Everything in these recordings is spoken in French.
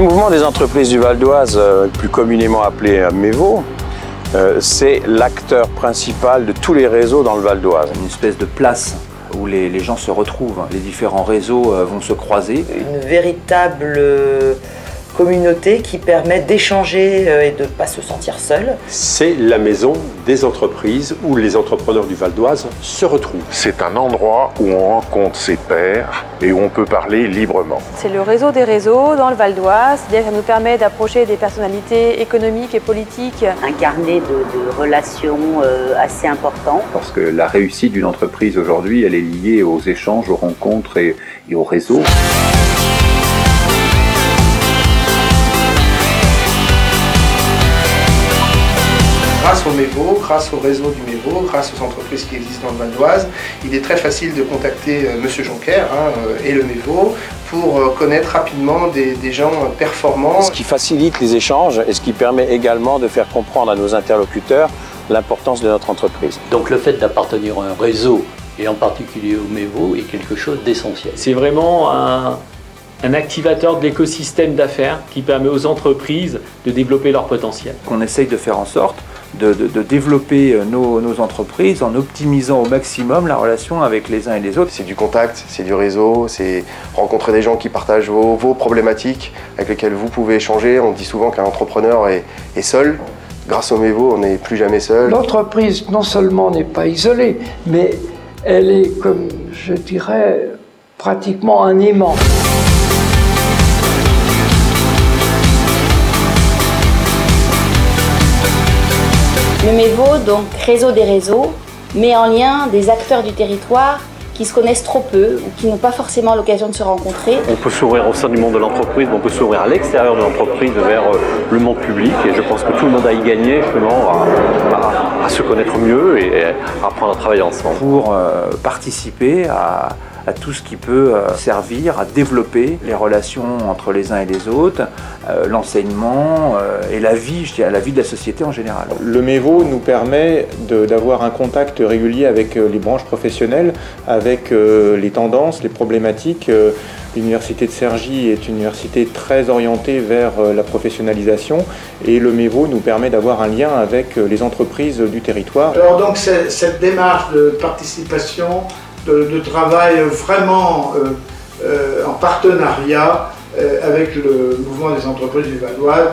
mouvement des entreprises du Val d'Oise, plus communément appelé MEVO, c'est l'acteur principal de tous les réseaux dans le Val d'Oise. Une espèce de place où les gens se retrouvent, les différents réseaux vont se croiser. Une véritable communauté qui permet d'échanger et de ne pas se sentir seul. C'est la maison des entreprises où les entrepreneurs du Val d'Oise se retrouvent. C'est un endroit où on rencontre ses pairs et où on peut parler librement. C'est le réseau des réseaux dans le Val d'Oise, c'est-à-dire que ça nous permet d'approcher des personnalités économiques et politiques. Un carnet de relations assez important. Parce que la réussite d'une entreprise aujourd'hui, elle est liée aux échanges, aux rencontres et aux réseaux. Grâce au MEVO, grâce au réseau du MEVO, grâce aux entreprises qui existent dans le Val d'Oise, il est très facile de contacter M. Jonker et le MEVO pour connaître rapidement des gens performants. Ce qui facilite les échanges et ce qui permet également de faire comprendre à nos interlocuteurs l'importance de notre entreprise. Donc le fait d'appartenir à un réseau, et en particulier au MEVO, est quelque chose d'essentiel. C'est vraiment un activateur de l'écosystème d'affaires qui permet aux entreprises de développer leur potentiel. On essaye de faire en sorte de développer nos entreprises en optimisant au maximum la relation avec les uns et les autres. C'est du contact, c'est du réseau, c'est rencontrer des gens qui partagent vos problématiques, avec lesquelles vous pouvez échanger. On dit souvent qu'un entrepreneur est seul. Grâce au MEVO, on n'est plus jamais seul. L'entreprise, non seulement n'est pas isolée, mais elle est, comme je dirais, pratiquement un aimant. Le MEVO, donc réseau des réseaux, met en lien des acteurs du territoire qui se connaissent trop peu ou qui n'ont pas forcément l'occasion de se rencontrer. On peut s'ouvrir au sein du monde de l'entreprise, on peut s'ouvrir à l'extérieur de l'entreprise vers le monde public et je pense que tout le monde a y gagné justement à se connaître mieux et à apprendre à travailler ensemble. Pour participer à tout ce qui peut servir à développer les relations entre les uns et les autres, l'enseignement et la vie, je dirais, la vie de la société en général. Le MEVO nous permet d'avoir un contact régulier avec les branches professionnelles, avec les tendances, les problématiques. L'université de Cergy est une université très orientée vers la professionnalisation et le MEVO nous permet d'avoir un lien avec les entreprises du territoire. Alors donc cette démarche de participation, de travail vraiment en partenariat avec le mouvement des entreprises du Val d'Oise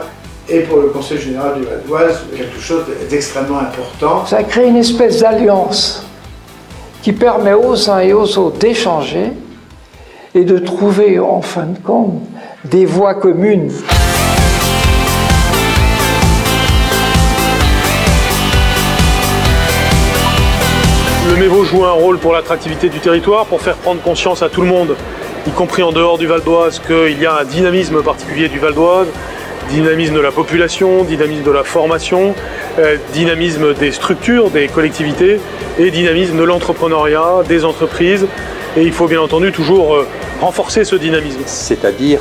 et pour le Conseil général du Val d'Oise, quelque chose d'extrêmement important. Ça crée une espèce d'alliance qui permet aux uns et aux autres d'échanger et de trouver en fin de compte des voies communes. Le MEVO joue un rôle pour l'attractivité du territoire, pour faire prendre conscience à tout le monde, y compris en dehors du Val d'Oise, qu'il y a un dynamisme particulier du Val d'Oise, dynamisme de la population, dynamisme de la formation, dynamisme des structures, des collectivités et dynamisme de l'entrepreneuriat, des entreprises. Et il faut bien entendu toujours renforcer ce dynamisme. C'est-à-dire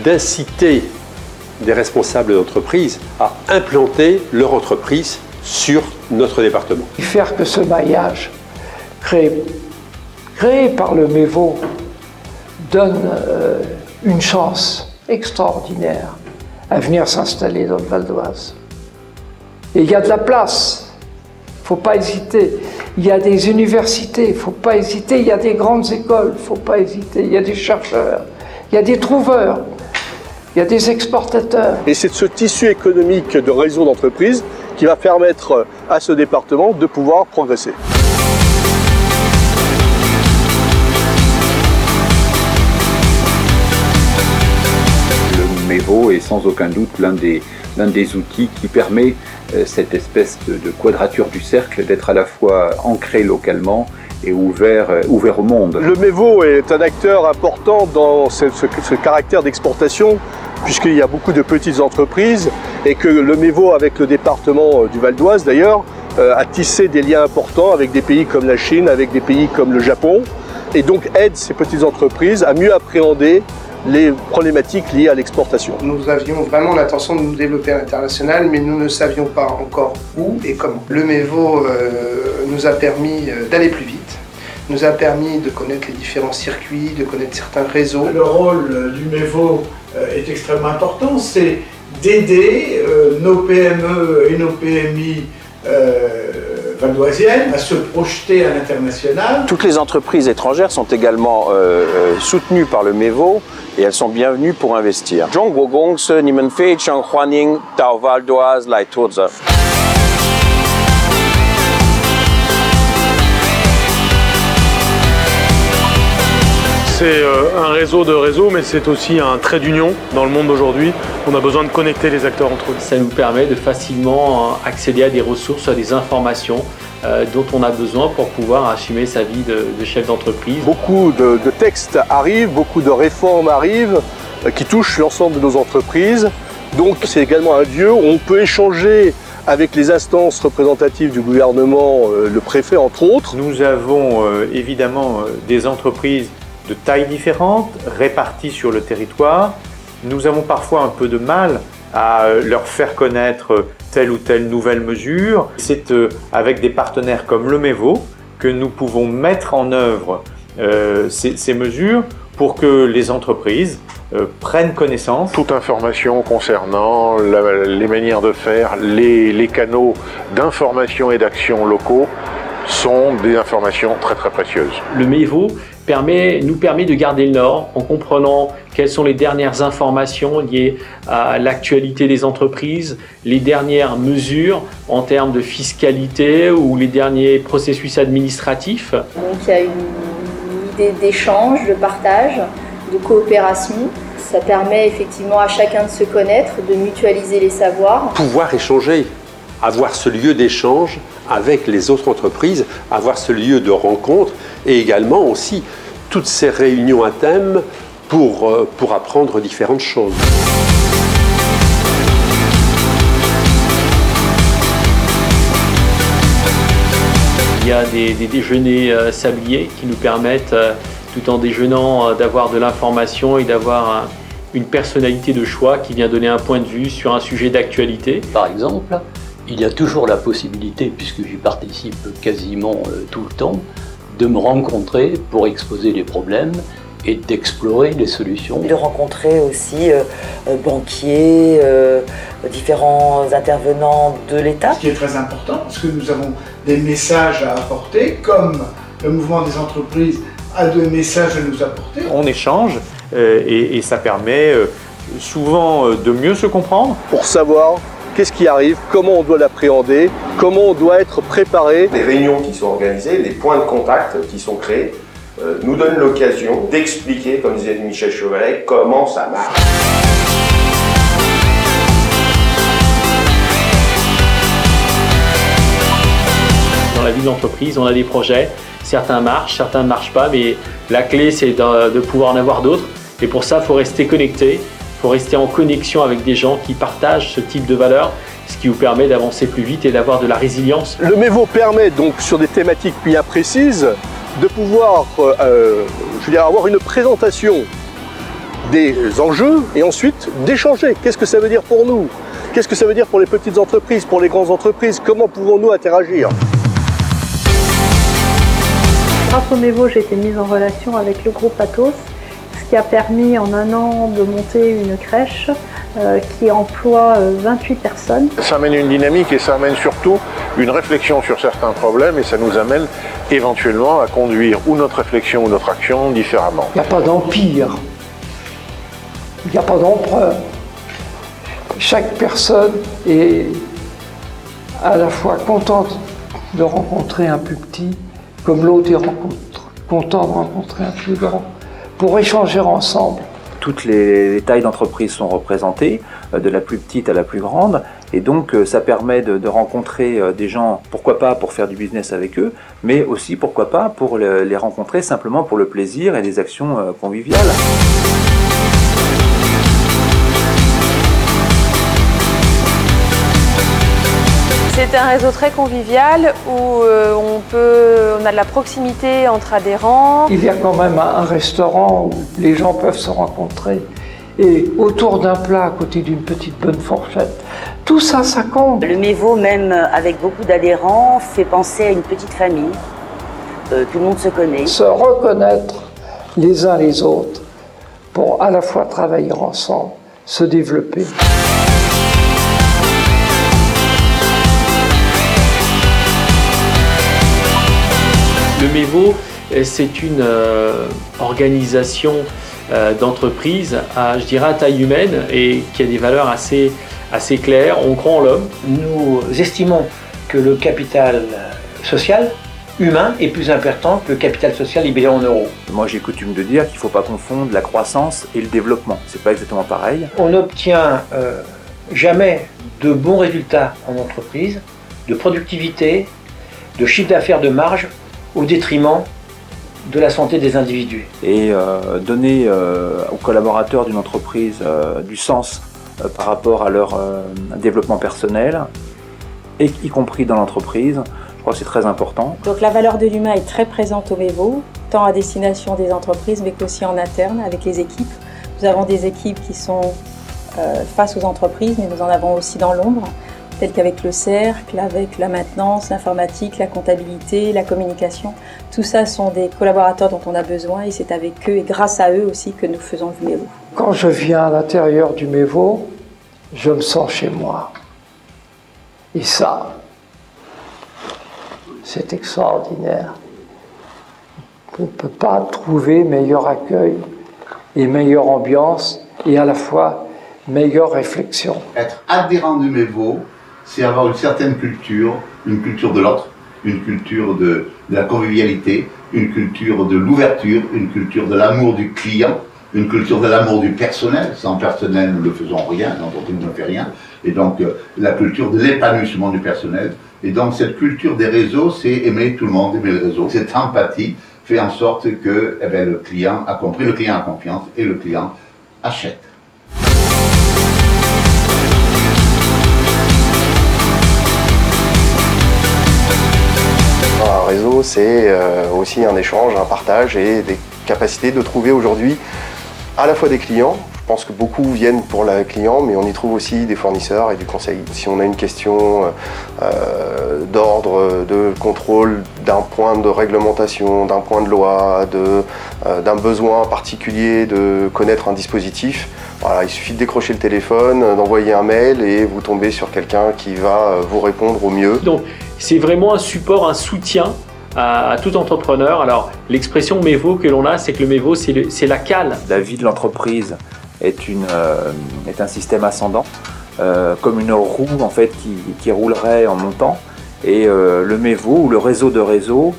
d'inciter des responsables d'entreprise à implanter leur entreprise sur notre département. Faire que ce maillage créé par le MEVO donne une chance extraordinaire à venir s'installer dans le Val d'Oise. Et il y a de la place, il ne faut pas hésiter. Il y a des universités, il ne faut pas hésiter. Il y a des grandes écoles, il ne faut pas hésiter. Il y a des chercheurs, il y a des trouveurs, il y a des exportateurs. Et c'est ce tissu économique de réseau d'entreprises qui va permettre à ce département de pouvoir progresser. Le MEVO est sans aucun doute l'un des outils qui permet cette espèce de quadrature du cercle d'être à la fois ancré localement et ouvert au monde. Le MEVO est un acteur important dans ce caractère d'exportation, puisqu'il y a beaucoup de petites entreprises et que le MEVO, avec le département du Val d'Oise d'ailleurs, a tissé des liens importants avec des pays comme la Chine, avec des pays comme le Japon, et donc aide ces petites entreprises à mieux appréhender les problématiques liées à l'exportation. Nous avions vraiment l'intention de nous développer à l'international, mais nous ne savions pas encore où et comment. Le MEVO nous a permis d'aller plus vite, nous a permis de connaître les différents circuits, de connaître certains réseaux. Le rôle du MEVO est extrêmement important, c'est d'aider nos PME et nos PMI valdoisiennes à se projeter à l'international. Toutes les entreprises étrangères sont également soutenues par le MEVO et elles sont bienvenues pour investir. C'est un réseau de réseaux, mais c'est aussi un trait d'union dans le monde d'aujourd'hui. On a besoin de connecter les acteurs entre eux. Ça nous permet de facilement accéder à des ressources, à des informations dont on a besoin pour pouvoir assumer sa vie de chef d'entreprise. Beaucoup de textes arrivent, beaucoup de réformes arrivent qui touchent l'ensemble de nos entreprises. Donc c'est également un lieu où on peut échanger avec les instances représentatives du gouvernement, le préfet entre autres. Nous avons évidemment des entreprises de tailles différentes, réparties sur le territoire. Nous avons parfois un peu de mal à leur faire connaître telle ou telle nouvelle mesure. C'est avec des partenaires comme le MEVO que nous pouvons mettre en œuvre ces mesures pour que les entreprises prennent connaissance. Toute information concernant les manières de faire, les canaux d'information et d'action locaux sont des informations très très précieuses. Le MEVO nous permet de garder le nord en comprenant quelles sont les dernières informations liées à l'actualité des entreprises, les dernières mesures en termes de fiscalité ou les derniers processus administratifs. Donc il y a une idée d'échange, de partage, de coopération. Ça permet effectivement à chacun de se connaître, de mutualiser les savoirs. Pouvoir échanger, avoir ce lieu d'échange avec les autres entreprises, avoir ce lieu de rencontre et également aussi toutes ces réunions à thème pour apprendre différentes choses. Il y a des déjeuners sabliers qui nous permettent, tout en déjeunant, d'avoir de l'information et d'avoir une personnalité de choix qui vient donner un point de vue sur un sujet d'actualité. Par exemple, il y a toujours la possibilité, puisque j'y participe quasiment tout le temps, de me rencontrer pour exposer les problèmes et d'explorer les solutions. De rencontrer aussi banquiers, différents intervenants de l'État. Ce qui est très important, parce que nous avons des messages à apporter, comme le mouvement des entreprises a des messages à nous apporter. On échange et ça permet souvent de mieux se comprendre. Pour savoir qu'est-ce qui arrive, comment on doit l'appréhender, comment on doit être préparé. Les réunions qui sont organisées, les points de contact qui sont créés, nous donnent l'occasion d'expliquer, comme disait Michel Chevalet, comment ça marche. Dans la vie de l'entreprise, on a des projets, certains marchent, certains ne marchent pas, mais la clé c'est de pouvoir en avoir d'autres. Et pour ça, il faut rester connecté, il faut rester en connexion avec des gens qui partagent ce type de valeurs, ce qui vous permet d'avancer plus vite et d'avoir de la résilience. Le MEVO permet donc sur des thématiques bien précises de pouvoir avoir une présentation des enjeux et ensuite d'échanger. Qu'est-ce que ça veut dire pour nous? Qu'est-ce que ça veut dire pour les petites entreprises, pour les grandes entreprises? Comment pouvons-nous interagir? Grâce au MEVO, j'ai été mise en relation avec le groupe Atos, ce qui a permis en un an de monter une crèche qui emploie 28 personnes. Ça amène une dynamique et ça amène surtout une réflexion sur certains problèmes et ça nous amène éventuellement à conduire ou notre réflexion ou notre action différemment. Il n'y a pas d'empire, il n'y a pas d'empereur. Chaque personne est à la fois contente de rencontrer un plus petit, comme l'autre est content de rencontrer un plus grand, pour échanger ensemble. Toutes les tailles d'entreprise sont représentées, de la plus petite à la plus grande, et donc ça permet de rencontrer des gens, pourquoi pas pour faire du business avec eux, mais aussi pourquoi pas pour les rencontrer simplement pour le plaisir et des actions conviviales. C'est un réseau très convivial où on a de la proximité entre adhérents. Il y a quand même un restaurant où les gens peuvent se rencontrer et autour d'un plat à côté d'une petite bonne fourchette. Tout ça, ça compte. Le MEVO, même avec beaucoup d'adhérents, fait penser à une petite famille tout le monde se connaît. Se reconnaître les uns les autres pour à la fois travailler ensemble, se développer. Le MEVO, c'est une organisation d'entreprise à, je dirais, à taille humaine et qui a des valeurs assez claires. On croit en l'homme. Nous estimons que le capital social humain est plus important que le capital social libellé en euros. Moi, j'ai coutume de dire qu'il ne faut pas confondre la croissance et le développement. C'est pas exactement pareil. On n'obtient jamais de bons résultats en entreprise, de productivité, de chiffre d'affaires, de marge, au détriment de la santé des individus. Et donner aux collaborateurs d'une entreprise du sens par rapport à leur développement personnel, y compris dans l'entreprise, je crois que c'est très important. Donc la valeur de l'humain est très présente au MEVO, tant à destination des entreprises, mais qu'aussi en interne avec les équipes. Nous avons des équipes qui sont face aux entreprises, mais nous en avons aussi dans l'ombre, telles qu'avec le cercle, avec la maintenance, l'informatique, la comptabilité, la communication. Tout ça sont des collaborateurs dont on a besoin et c'est avec eux et grâce à eux aussi que nous faisons le MEVO. Quand je viens à l'intérieur du MEVO, je me sens chez moi. Et ça, c'est extraordinaire. On ne peut pas trouver meilleur accueil et meilleure ambiance et à la fois meilleure réflexion. Être adhérent du MEVO, c'est avoir une certaine culture, une culture de l'autre, une culture de la convivialité, une culture de l'ouverture, une culture de l'amour du client, une culture de l'amour du personnel. Sans personnel, nous ne faisons rien, l'entreprise ne fait rien. Et donc, la culture de l'épanouissement du personnel. Et donc, cette culture des réseaux, c'est aimer tout le monde, aimer le réseau. Cette empathie fait en sorte que le client a compris, le client a confiance et le client achète. Un réseau, c'est aussi un échange, un partage et des capacités de trouver aujourd'hui à la fois des clients. Je pense que beaucoup viennent pour le client, mais on y trouve aussi des fournisseurs et du conseil. Si on a une question d'ordre, de contrôle d'un point de réglementation, d'un point de loi, d'un besoin particulier de connaître un dispositif, voilà, il suffit de décrocher le téléphone, d'envoyer un mail et vous tombez sur quelqu'un qui va vous répondre au mieux. Donc c'est vraiment un support, un soutien à tout entrepreneur. Alors l'expression MEVO que l'on a, c'est que le MEVO, c'est la cale. La vie de l'entreprise est un système ascendant, comme une roue en fait qui roulerait en montant. Et le MEVO ou le réseau de réseaux,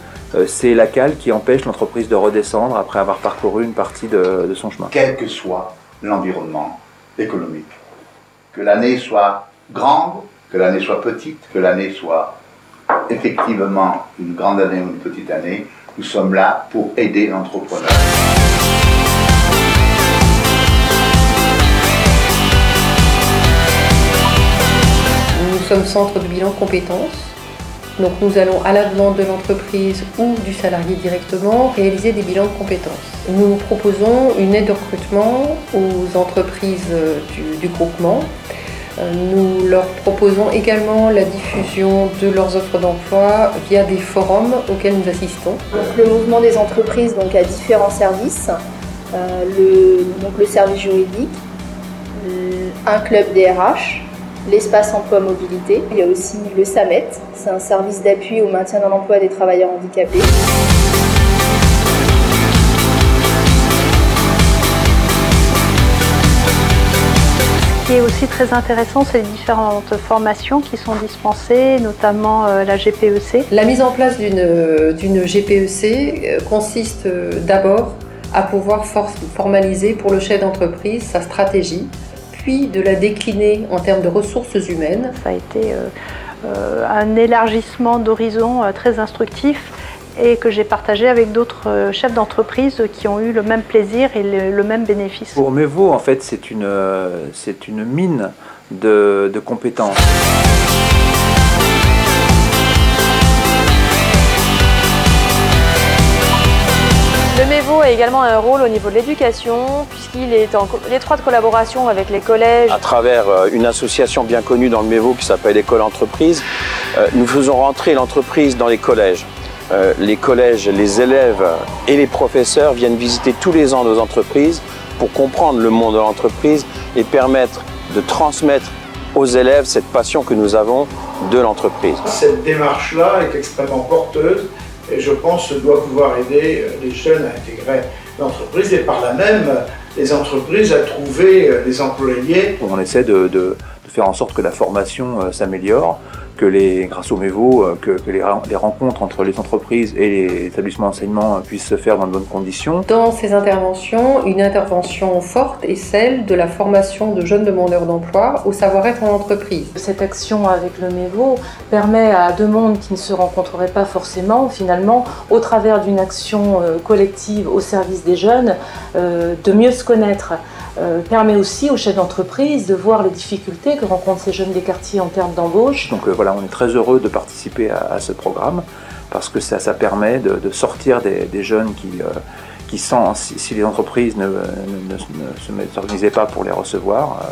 c'est la cale qui empêche l'entreprise de redescendre après avoir parcouru une partie de son chemin. Quel que soit l'environnement économique, que l'année soit grande, que l'année soit petite, que l'année soit effectivement une grande année ou une petite année, nous sommes là pour aider l'entrepreneur. Nous sommes centre de bilan compétences, donc nous allons à la demande de l'entreprise ou du salarié directement réaliser des bilans de compétences. Nous proposons une aide de recrutement aux entreprises du groupement. Nous leur proposons également la diffusion de leurs offres d'emploi via des forums auxquels nous assistons. Donc, le mouvement des entreprises a différents services, le service juridique, un club DRH, l'espace emploi mobilité. Il y a aussi le SAMET, c'est un service d'appui au maintien dans l'emploi des travailleurs handicapés. Ce qui est aussi très intéressant, c'est les différentes formations qui sont dispensées, notamment la GPEC. La mise en place d'une GPEC consiste d'abord à pouvoir formaliser pour le chef d'entreprise sa stratégie, puis de la décliner en termes de ressources humaines. Ça a été un élargissement d'horizon très instructif et que j'ai partagé avec d'autres chefs d'entreprise qui ont eu le même plaisir et le même bénéfice. Pour MEVO, en fait, c'est une mine de compétences. Le MEVO a également un rôle au niveau de l'éducation, puisqu'il est en étroite collaboration avec les collèges. À travers une association bien connue dans le MEVO qui s'appelle École Entreprise, nous faisons rentrer l'entreprise dans les collèges. les collèges, les élèves et les professeurs viennent visiter tous les ans nos entreprises pour comprendre le monde de l'entreprise et permettre de transmettre aux élèves cette passion que nous avons de l'entreprise. Cette démarche-là est extrêmement porteuse et je pense que doit pouvoir aider les jeunes à intégrer l'entreprise et par là même les entreprises à trouver des employés. On essaie de faire en sorte que la formation s'améliore, que grâce au MEVO, que les rencontres entre les entreprises et les établissements d'enseignement puissent se faire dans de bonnes conditions. Dans ces interventions, une intervention forte est celle de la formation de jeunes demandeurs d'emploi au savoir-être en entreprise. Cette action avec le MEVO permet à deux mondes qui ne se rencontreraient pas forcément, finalement, au travers d'une action collective au service des jeunes, de mieux se connaître. Permet aussi aux chefs d'entreprise de voir les difficultés que rencontrent ces jeunes des quartiers en termes d'embauche. Donc voilà, on est très heureux de participer à ce programme parce que ça permet de sortir des jeunes qui si les entreprises ne s'organisaient pas pour les recevoir,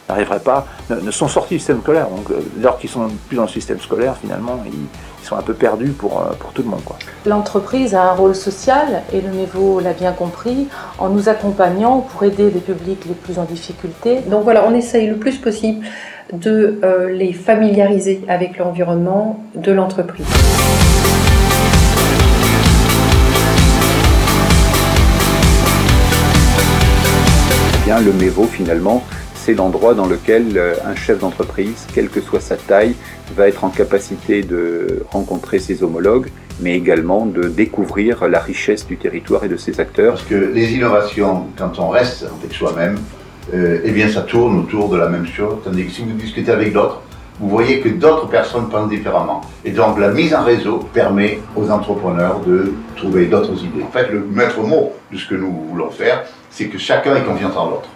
n'arriveraient pas, ne sont sortis du système scolaire. Donc alors qu'ils sont plus dans le système scolaire, finalement, ils sont un peu perdus pour tout le monde, quoi. L'entreprise a un rôle social et le MEVO l'a bien compris en nous accompagnant pour aider les publics les plus en difficulté. Donc voilà, on essaye le plus possible de les familiariser avec l'environnement de l'entreprise. Bien, le MEVO finalement, c'est l'endroit dans lequel un chef d'entreprise, quelle que soit sa taille, va être en capacité de rencontrer ses homologues, mais également de découvrir la richesse du territoire et de ses acteurs. Parce que les innovations, quand on reste avec soi-même, eh bien ça tourne autour de la même chose, tandis que si vous discutez avec d'autres, vous voyez que d'autres personnes pensent différemment. Et donc la mise en réseau permet aux entrepreneurs de trouver d'autres idées. En fait, le maître mot de ce que nous voulons faire, c'est que chacun ait confiance en l'autre.